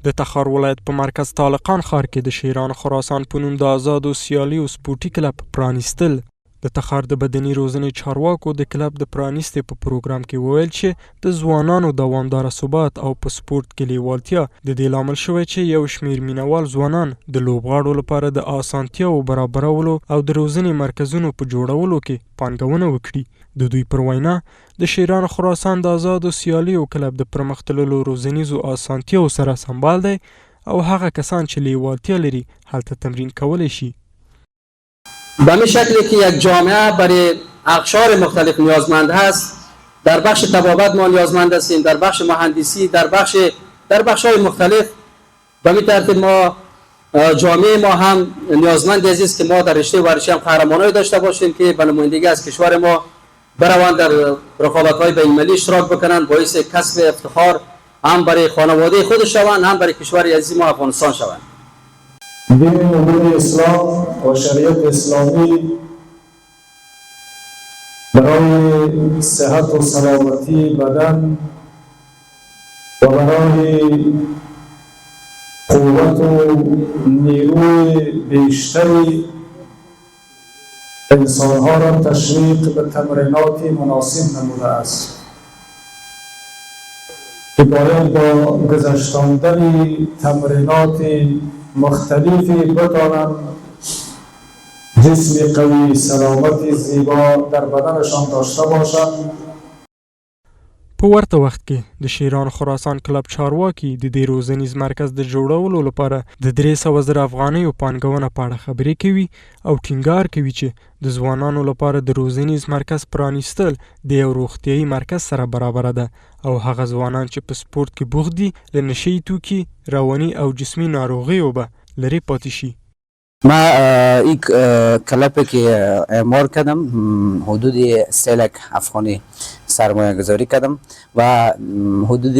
د تخار ولایت په مرکز طالقان ښار کې د شیران خراسان په نوم د آزادو سیالیو سپورټي کلب پرانیستل. د تخار د بدني روزنې چارواکو د کلب د پرانیستې په پروګرام کې وویل چې د ځوانانو دوامداره ثبات او په سپورټ کې لیوالتیا د دې لامل شوی چې یو شمیر مینوال ځوانان د لوبغاړو لپاره د اسانتیاو برابرولو او د روزنې مرکزونو په جوړولو کې پانګونه وکړي. د دوی پر وینا د شیران خراسان د آزادو سیالیو کلب د پرمختللو روزنیزو اسانتیاو سره سمبال دی او هغه کسان چې لیوالتیا لري هلته تمرین کولی شي. به همین شکلی که یک جامعه برای اقشار مختلف نیازمند هست، در بخش طبابت ما نیازمند هستیم، در بخش مهندسی، در بخش‌های مختلف. به همین ترتیب ما جامعه ما هم نیازمند است که ما در رشته ورزشی هم قهرمانایی داشته باشیم که به نمایندگی از کشور ما بروند در رقابت‌های بین‌المللی اشتراک بکنند، باعث کسب افتخار هم برای خانواده خود شوند هم برای کشور عزیز ما افغانستان شوند. دین نبوغ اسلام و شریعت اسلامی برای صحت و سلامتی بدن و برای قوت و نیروی بیشتری انسانها را تشویق به تمرینات مناسب نموده است که باید با گذشتاندن تمرینات مختلفی بتوانند جسم قوی سلامت زیبا در بدنشان داشته باشند. په ورته وخت کې د شیران خراسان کلب چارواکي د دې روزنیز مرکز د جوړولو لپاره د 300,000 افغانیو پانګونه په اړه خبرې کوي او ټینګار کوي چې د ځوانانو لپاره د روزنیز مرکز پرانیستل د یو روغتیایي مرکز سره برابره ده او هغه ځوانان چې په سپورت کې بوخت دي له نشه‌یي توکي، رواني او جسمي ناروغیو به لرې پاتې شي. ما یک کلپی که اعمار کردم حدود 3 لک افغانی سرمایه گذاری کردم و حدود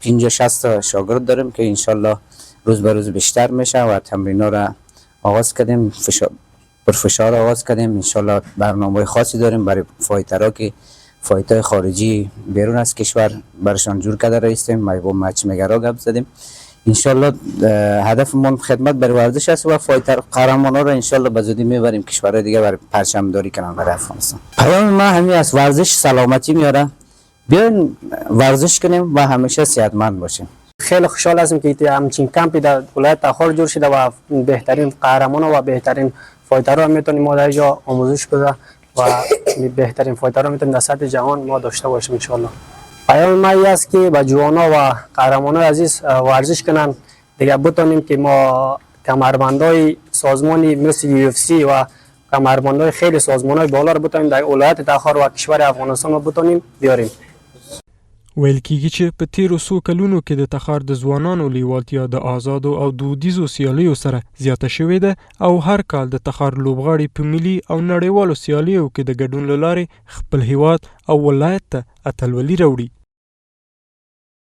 50-60 شاگرد داریم که انشالله روز به روز بیشتر میشه و تمرین‌ها را آغاز کردیم، پرفشار آغاز کردیم. انشالله برنامه خاصی داریم برای فایترها که فایتای خارجی بیرون از کشور برشان جور کرده رایستیم. ما با مچ مگرا گپ زدیم. انشالله هدفمون خدمت برای ورزش است و فایتر قهرمانا را انشالله به زودی میبریم کشورهای دیگه برای پرچمداری کنن برای افغانستان. پیام ما همین است، ورزش سلامتی میاره، بیاین ورزش کنیم و همیشه صحتمند باشیم. خیلی خوشحال هستم که همچین کمپی در ولایت تخار جور شده و بهترین قهرمانا و بهترین فایترها میتونیم ما در اینجا آموزش بده و بهترین فایترها میتونیم در سطح جهان ما داشته باشیم انشالله. پیام ما این است که با جوانا و قهرمانان عزیز ورزش کنن دیگه، بتونیم که ما کمربندای سازمانی مثل UFC و کمربندای خیلی سازمانای بالا رو بتونیم در ولایت تخار و کشور افغانستان رو بتونیم بیاریم. ویل کېږي چې په تیرو څو کلونو کې د تخار د ځوانانو لیوالتیا د آزادو او دودیزو سیالیو سره زیاته شوې ده او هر کال د تخار لوبغاړي په ملي او نړیوالو سیالیو کې د ګډون له لارې خپل هیواد او ولایت ته اتلولي راوړي.